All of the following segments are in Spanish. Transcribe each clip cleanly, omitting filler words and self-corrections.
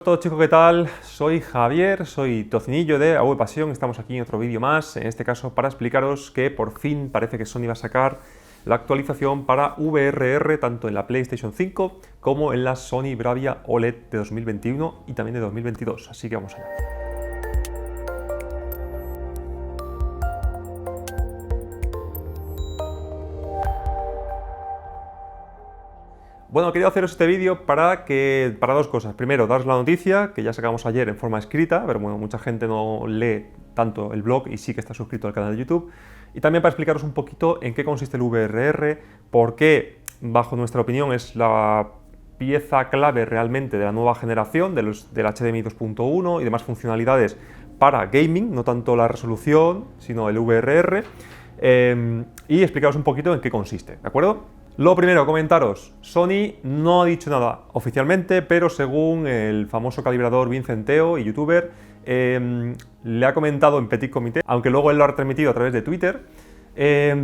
Hola a todos chicos, ¿qué tal? Soy Javier, soy Tocinillo de AV Pasión, estamos aquí en otro vídeo más, en este caso para explicaros que por fin parece que Sony va a sacar la actualización para VRR tanto en la PlayStation 5 como en la Sony Bravia OLED de 2021 y también de 2022, así que vamos allá. Bueno, quería haceros este vídeo para dos cosas. Primero, daros la noticia, que ya sacamos ayer en forma escrita, pero bueno, mucha gente no lee tanto el blog y sí que está suscrito al canal de YouTube. Y también para explicaros un poquito en qué consiste el VRR, por qué, bajo nuestra opinión, es la pieza clave realmente de la nueva generación, del HDMI 2.1 y demás funcionalidades para gaming, no tanto la resolución, sino el VRR, y explicaros un poquito en qué consiste, ¿de acuerdo? Lo primero, comentaros, Sony no ha dicho nada oficialmente, pero según el famoso calibrador Vincenteo y youtuber, le ha comentado en Petit Comité, aunque luego él lo ha retransmitido a través de Twitter,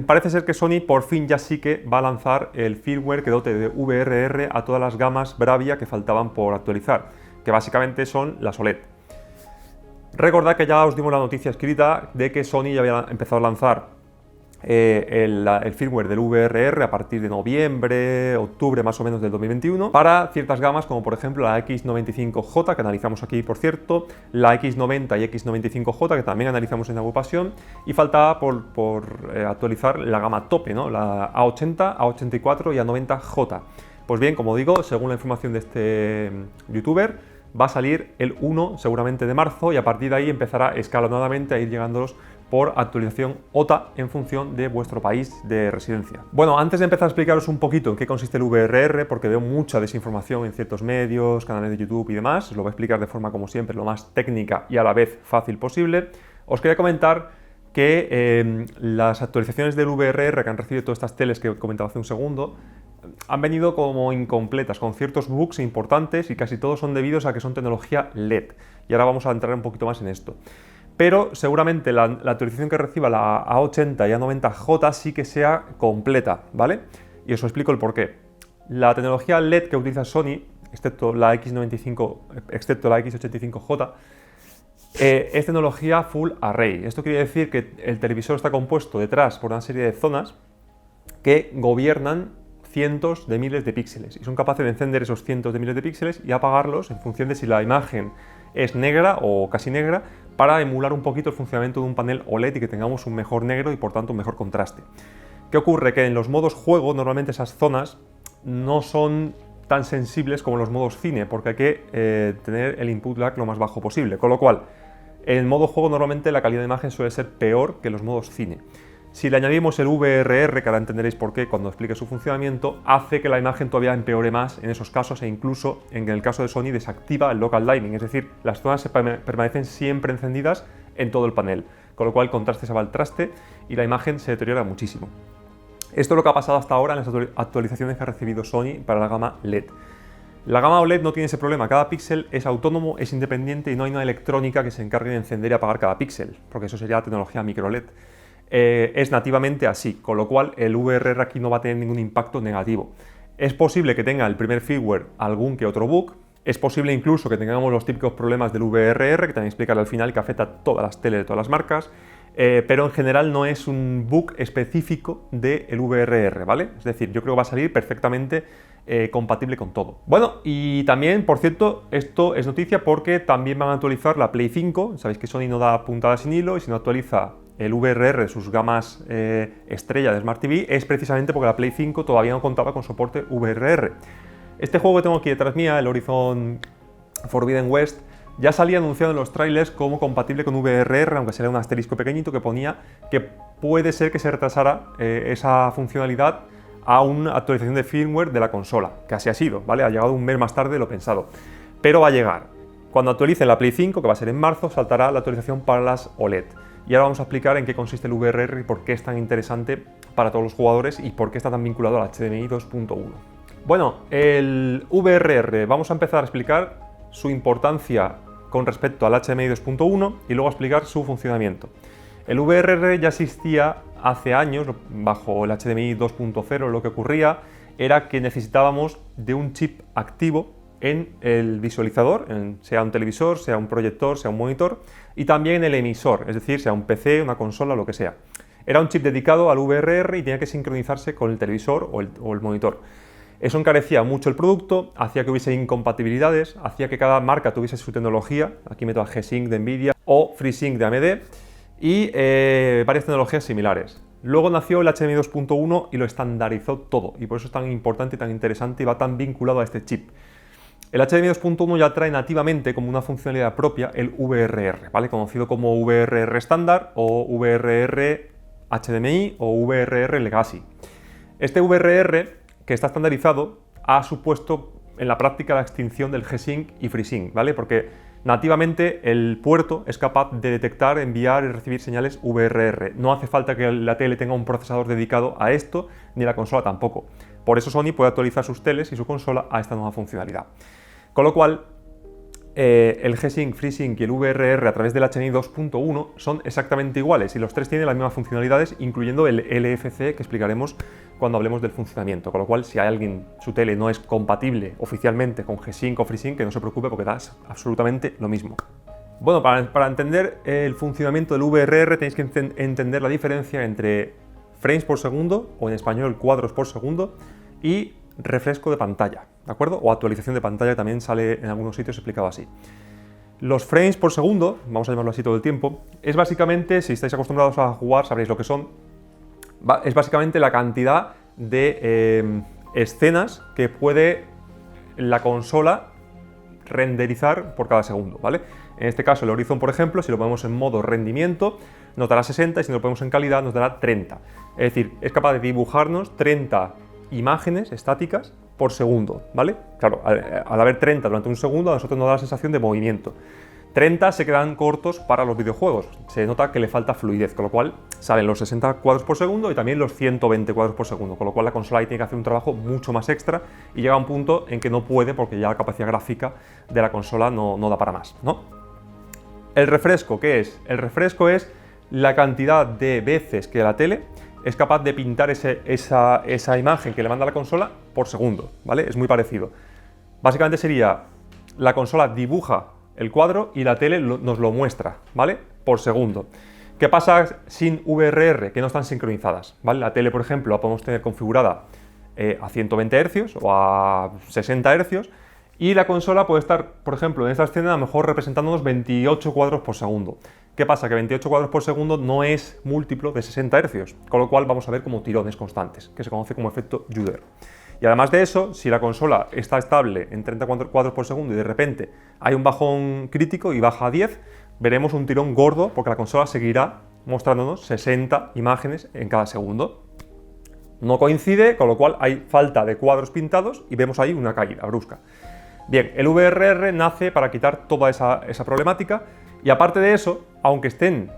parece ser que Sony por fin ya sí que va a lanzar el firmware que dote de VRR a todas las gamas Bravia que faltaban por actualizar, que básicamente son las OLED. Recordad que ya os dimos la noticia escrita de que Sony ya había empezado a lanzar el firmware del VRR a partir de noviembre, octubre más o menos del 2021 para ciertas gamas como por ejemplo la X95J que analizamos aquí por cierto, la X90 y X95J que también analizamos en AV Pasión y faltaba por actualizar la gama tope, ¿no? La A80, A84 y A90J. Pues bien, como digo, según la información de este youtuber, va a salir el 1 seguramente de marzo y a partir de ahí empezará escalonadamente a ir llegándolos por actualización OTA en función de vuestro país de residencia. Bueno, antes de empezar a explicaros un poquito en qué consiste el VRR, porque veo mucha desinformación en ciertos medios, canales de YouTube y demás, os lo voy a explicar de forma como siempre lo más técnica y a la vez fácil posible, os quería comentar que las actualizaciones del VRR que han recibido todas estas teles que he comentado hace un segundo han venido como incompletas, con ciertos bugs importantes y casi todos son debidos a que son tecnología LED. Y ahora vamos a entrar un poquito más en esto. Pero seguramente la actualización que reciba la A80 y A90J sí que sea completa, ¿vale? Y os explico el porqué. La tecnología LED que utiliza Sony, excepto la X85J, es tecnología Full Array. Esto quiere decir que el televisor está compuesto detrás por una serie de zonas que gobiernan cientos de miles de píxeles y son capaces de encender esos cientos de miles de píxeles y apagarlos en función de si la imagen es negra o casi negra para emular un poquito el funcionamiento de un panel OLED y que tengamos un mejor negro y por tanto un mejor contraste. ¿Qué ocurre? Que en los modos juego normalmente esas zonas no son tan sensibles como los modos cine porque hay que tener el input lag lo más bajo posible, con lo cual en el modo juego normalmente la calidad de imagen suele ser peor que los modos cine. Si le añadimos el VRR, que ahora entenderéis por qué cuando explique su funcionamiento, hace que la imagen todavía empeore más en esos casos e incluso en el caso de Sony desactiva el local dimming, es decir, las zonas permanecen siempre encendidas en todo el panel, con lo cual el contraste se va al traste y la imagen se deteriora muchísimo. Esto es lo que ha pasado hasta ahora en las actualizaciones que ha recibido Sony para la gama LED. La gama OLED no tiene ese problema, cada píxel es autónomo, es independiente y no hay una electrónica que se encargue de encender y apagar cada píxel, porque eso sería tecnología micro LED. Es nativamente así, con lo cual el VRR aquí no va a tener ningún impacto negativo. Es posible que tenga el primer firmware algún que otro bug, es posible incluso que tengamos los típicos problemas del VRR, que también explicaré al final, que afecta a todas las teles de todas las marcas, pero en general no es un bug específico del VRR, ¿vale? Es decir, yo creo que va a salir perfectamente compatible con todo. Bueno, y también, por cierto, esto es noticia porque también van a actualizar la Play 5, sabéis que Sony no da puntada sin hilo y si no actualiza el VRR de sus gamas estrella de Smart TV es precisamente porque la Play 5 todavía no contaba con soporte VRR. Este juego que tengo aquí detrás mía, el Horizon Forbidden West, ya salía anunciado en los trailers como compatible con VRR, aunque sería un asterisco pequeñito que ponía que puede ser que se retrasara esa funcionalidad a una actualización de firmware de la consola, que así ha sido, ¿vale? Ha llegado un mes más tarde de lo pensado, pero va a llegar. Cuando actualicen la Play 5, que va a ser en marzo, saltará la actualización para las OLED. Y ahora vamos a explicar en qué consiste el VRR y por qué es tan interesante para todos los jugadores y por qué está tan vinculado al HDMI 2.1. Bueno, el VRR, vamos a empezar a explicar su importancia con respecto al HDMI 2.1 y luego a explicar su funcionamiento. El VRR ya existía hace años, bajo el HDMI 2.0, lo que ocurría era que necesitábamos de un chip activo en el visualizador, sea un televisor, sea un proyector, sea un monitor, y también en el emisor, es decir, sea un PC, una consola, lo que sea. Era un chip dedicado al VRR y tenía que sincronizarse con el televisor o el monitor. Eso encarecía mucho el producto, hacía que hubiese incompatibilidades, hacía que cada marca tuviese su tecnología, aquí meto a G-Sync de Nvidia o FreeSync de AMD, y varias tecnologías similares. Luego nació el HDMI 2.1 y lo estandarizó todo, y por eso es tan importante y tan interesante y va tan vinculado a este chip. El HDMI 2.1 ya trae nativamente como una funcionalidad propia el VRR, ¿vale? Conocido como VRR estándar o VRR HDMI o VRR Legacy. Este VRR, que está estandarizado, ha supuesto en la práctica la extinción del G-Sync y FreeSync, ¿vale? Porque nativamente el puerto es capaz de detectar, enviar y recibir señales VRR. No hace falta que la tele tenga un procesador dedicado a esto, ni la consola tampoco. Por eso Sony puede actualizar sus teles y su consola a esta nueva funcionalidad. Con lo cual, el G-Sync, FreeSync y el VRR a través del HDMI 2.1 son exactamente iguales y los tres tienen las mismas funcionalidades, incluyendo el LFC que explicaremos cuando hablemos del funcionamiento. Con lo cual, si hay alguien, su tele no es compatible oficialmente con G-Sync o FreeSync, que no se preocupe porque da absolutamente lo mismo. Bueno, para entender el funcionamiento del VRR tenéis que entender la diferencia entre frames por segundo, o en español cuadros por segundo, y refresco de pantalla, ¿de acuerdo? O actualización de pantalla, también sale en algunos sitios explicado así. Los frames por segundo, vamos a llamarlo así todo el tiempo, es básicamente, si estáis acostumbrados a jugar sabréis lo que son, es básicamente la cantidad de escenas que puede la consola renderizar por cada segundo, ¿vale? En este caso el Horizon, por ejemplo, si lo ponemos en modo rendimiento, nos dará 60 y si lo ponemos en calidad nos dará 30. Es decir, es capaz de dibujarnos 30 imágenes estáticas por segundo, ¿vale? Claro, al haber 30 durante un segundo, a nosotros nos da la sensación de movimiento. 30 se quedan cortos para los videojuegos, se nota que le falta fluidez, con lo cual salen los 60 cuadros por segundo y también los 120 cuadros por segundo, con lo cual la consola ahí tiene que hacer un trabajo mucho más extra y llega a un punto en que no puede porque ya la capacidad gráfica de la consola no da para más, ¿no? ¿El refresco qué es? El refresco es la cantidad de veces que la tele es capaz de pintar esa imagen que le manda la consola por segundo, ¿vale? Es muy parecido. Básicamente sería, la consola dibuja el cuadro y la tele nos lo muestra, ¿vale? Por segundo. ¿Qué pasa sin VRR? Que no están sincronizadas, ¿vale? La tele, por ejemplo, la podemos tener configurada a 120 Hz o a 60 Hz y la consola puede estar, por ejemplo, en esta escena a lo mejor representándonos 28 cuadros por segundo. ¿Qué pasa? Que 28 cuadros por segundo no es múltiplo de 60 Hz, con lo cual vamos a ver como tirones constantes, que se conoce como efecto Juder. Y además de eso, si la consola está estable en 30 cuadros por segundo y de repente hay un bajón crítico y baja a 10, veremos un tirón gordo porque la consola seguirá mostrándonos 60 imágenes en cada segundo. No coincide, con lo cual hay falta de cuadros pintados y vemos ahí una caída brusca. Bien, el VRR nace para quitar toda esa problemática y aparte de eso, aunque estén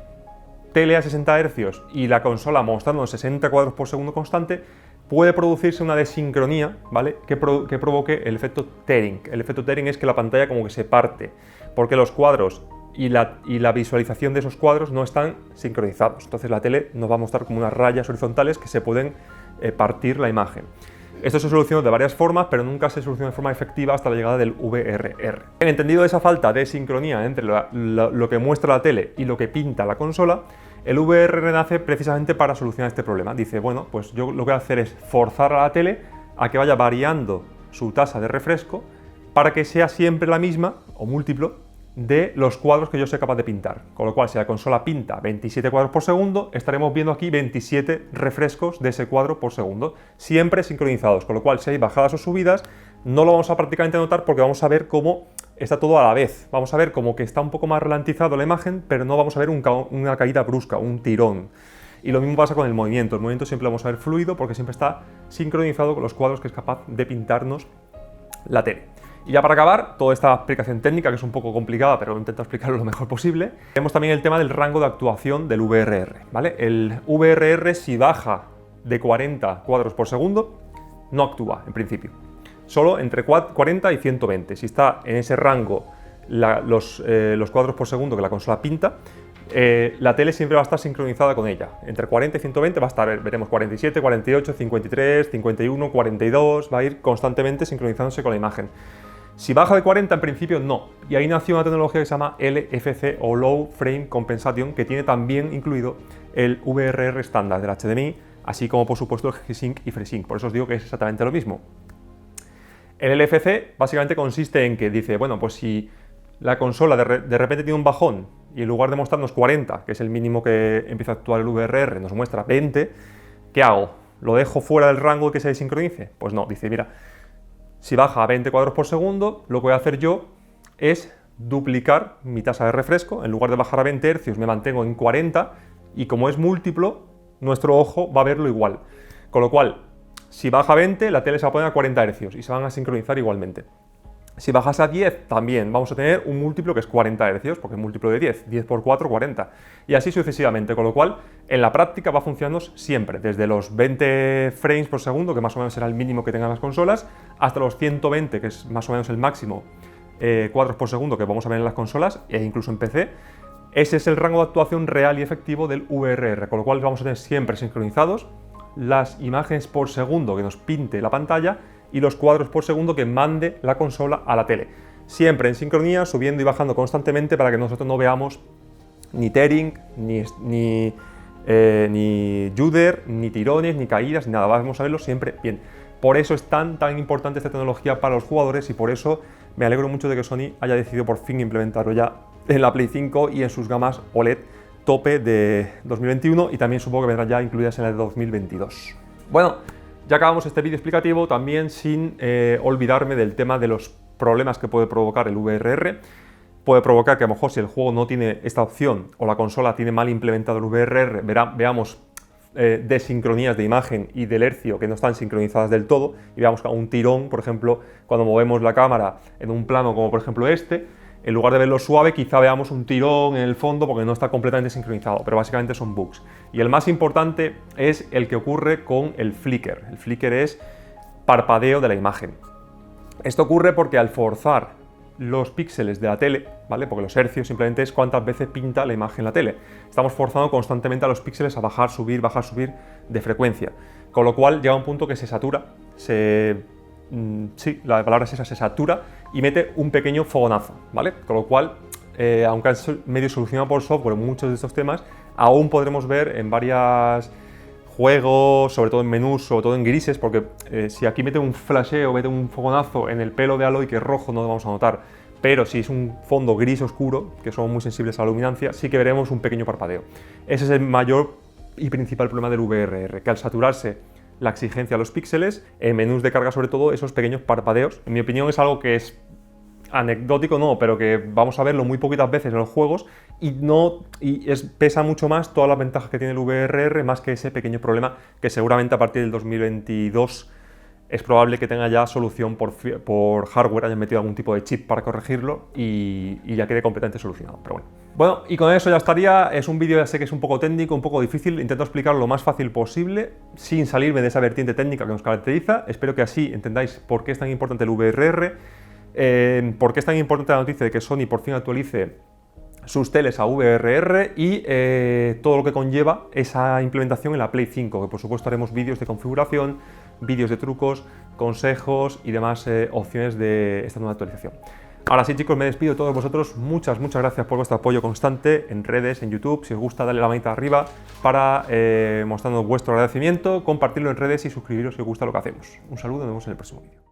tele a 60 Hz y la consola mostrando 60 cuadros por segundo constante, puede producirse una desincronía, ¿vale? que provoque el efecto tearing. El efecto tearing es que la pantalla como que se parte, porque los cuadros y la visualización de esos cuadros no están sincronizados. Entonces la tele nos va a mostrar como unas rayas horizontales que se pueden partir la imagen. Esto se soluciona de varias formas, pero nunca se soluciona de forma efectiva hasta la llegada del VRR. Entendido esa falta de sincronía entre lo que muestra la tele y lo que pinta la consola, el VRR nace precisamente para solucionar este problema. Dice, bueno, pues yo lo que voy a hacer es forzar a la tele a que vaya variando su tasa de refresco para que sea siempre la misma, o múltiplo, de los cuadros que yo soy capaz de pintar. Con lo cual, si la consola pinta 27 cuadros por segundo, estaremos viendo aquí 27 refrescos de ese cuadro por segundo, siempre sincronizados. Con lo cual, si hay bajadas o subidas, no lo vamos a prácticamente notar porque vamos a ver cómo está todo a la vez. Vamos a ver como que está un poco más ralentizado la imagen, pero no vamos a ver una caída brusca, un tirón. Y lo mismo pasa con el movimiento. El movimiento siempre lo vamos a ver fluido porque siempre está sincronizado con los cuadros que es capaz de pintarnos la tele. Y ya para acabar, toda esta explicación técnica, que es un poco complicada, pero intento explicarlo lo mejor posible, tenemos también el tema del rango de actuación del VRR, ¿vale? El VRR, si baja de 40 cuadros por segundo, no actúa, en principio. Solo entre 40 y 120. Si está en ese rango los cuadros por segundo que la consola pinta, la tele siempre va a estar sincronizada con ella. Entre 40 y 120 va a estar, veremos 47, 48, 53, 51, 42, va a ir constantemente sincronizándose con la imagen. Si baja de 40, en principio no. Y ahí nació una tecnología que se llama LFC o Low Frame Compensation, que tiene también incluido el VRR estándar del HDMI, así como por supuesto el G-Sync y FreeSync. Por eso os digo que es exactamente lo mismo. El LFC básicamente consiste en que dice, bueno, pues si la consola de repente tiene un bajón y en lugar de mostrarnos 40, que es el mínimo que empieza a actuar el VRR, nos muestra 20, ¿qué hago? ¿Lo dejo fuera del rango de que se desincronice? Pues no, dice, mira, si baja a 20 cuadros por segundo, lo que voy a hacer yo es duplicar mi tasa de refresco. En lugar de bajar a 20 Hz, me mantengo en 40 y como es múltiplo, nuestro ojo va a verlo igual. Con lo cual, si baja a 20, la tele se va a poner a 40 Hz y se van a sincronizar igualmente. Si bajas a 10, también vamos a tener un múltiplo que es 40 Hz, porque es múltiplo de 10. 10 por 4, 40. Y así sucesivamente, con lo cual, en la práctica va funcionando siempre, desde los 20 frames por segundo, que más o menos será el mínimo que tengan las consolas, hasta los 120, que es más o menos el máximo cuadros por segundo que vamos a ver en las consolas, e incluso en PC. Ese es el rango de actuación real y efectivo del VRR, con lo cual vamos a tener siempre sincronizados las imágenes por segundo que nos pinte la pantalla y los cuadros por segundo que mande la consola a la tele. Siempre en sincronía, subiendo y bajando constantemente para que nosotros no veamos ni tearing, ni judder, ni tirones, ni caídas, ni nada. Vamos a verlo siempre bien. Por eso es tan importante esta tecnología para los jugadores y por eso me alegro mucho de que Sony haya decidido por fin implementarlo ya en la Play 5 y en sus gamas OLED tope de 2021 y también supongo que vendrán ya incluidas en la de 2022. Bueno, ya acabamos este vídeo explicativo también sin olvidarme del tema de los problemas que puede provocar el VRR. Puede provocar que a lo mejor si el juego no tiene esta opción o la consola tiene mal implementado el VRR, veamos desincronías de imagen y del hercio que no están sincronizadas del todo y veamos un tirón, por ejemplo, cuando movemos la cámara en un plano como por ejemplo este. En lugar de verlo suave, quizá veamos un tirón en el fondo porque no está completamente sincronizado, pero básicamente son bugs. Y el más importante es el que ocurre con el flicker. El flicker es parpadeo de la imagen. Esto ocurre porque al forzar los píxeles de la tele, ¿vale? Porque los hercios simplemente es cuántas veces pinta la imagen la tele. Estamos forzando constantemente a los píxeles a bajar, subir de frecuencia. Con lo cual llega un punto que se satura, sí, la palabra es esa, se satura y mete un pequeño fogonazo, ¿vale? Con lo cual, aunque es medio solucionado por software muchos de estos temas, aún podremos ver en varios juegos, sobre todo en menús, sobre todo en grises, porque si aquí mete un flasheo, mete un fogonazo en el pelo de Aloy que es rojo, no lo vamos a notar, pero si es un fondo gris oscuro, que somos muy sensibles a la luminancia, sí que veremos un pequeño parpadeo. Ese es el mayor y principal problema del VRR, que al saturarse la exigencia a los píxeles, en menús de carga sobre todo, esos pequeños parpadeos, en mi opinión es algo que es anecdótico, no, pero que vamos a verlo muy poquitas veces en los juegos pesa mucho más todas las ventajas que tiene el VRR más que ese pequeño problema que seguramente a partir del 2022 es probable que tenga ya solución por hardware, hayan metido algún tipo de chip para corregirlo y ya quede completamente solucionado, pero bueno. Bueno, y con eso ya estaría. Es un vídeo, ya sé que es un poco técnico, un poco difícil, intento explicarlo lo más fácil posible, sin salirme de esa vertiente técnica que nos caracteriza. Espero que así entendáis por qué es tan importante el VRR, por qué es tan importante la noticia de que Sony por fin actualice sus teles a VRR y todo lo que conlleva esa implementación en la Play 5, que por supuesto haremos vídeos de configuración, vídeos de trucos, consejos y demás opciones de esta nueva actualización. Ahora sí, chicos, me despido de todos vosotros. Muchas gracias por vuestro apoyo constante en redes, en YouTube. Si os gusta, dale la manita arriba para mostrarnos vuestro agradecimiento, compartirlo en redes y suscribiros si os gusta lo que hacemos. Un saludo y nos vemos en el próximo vídeo.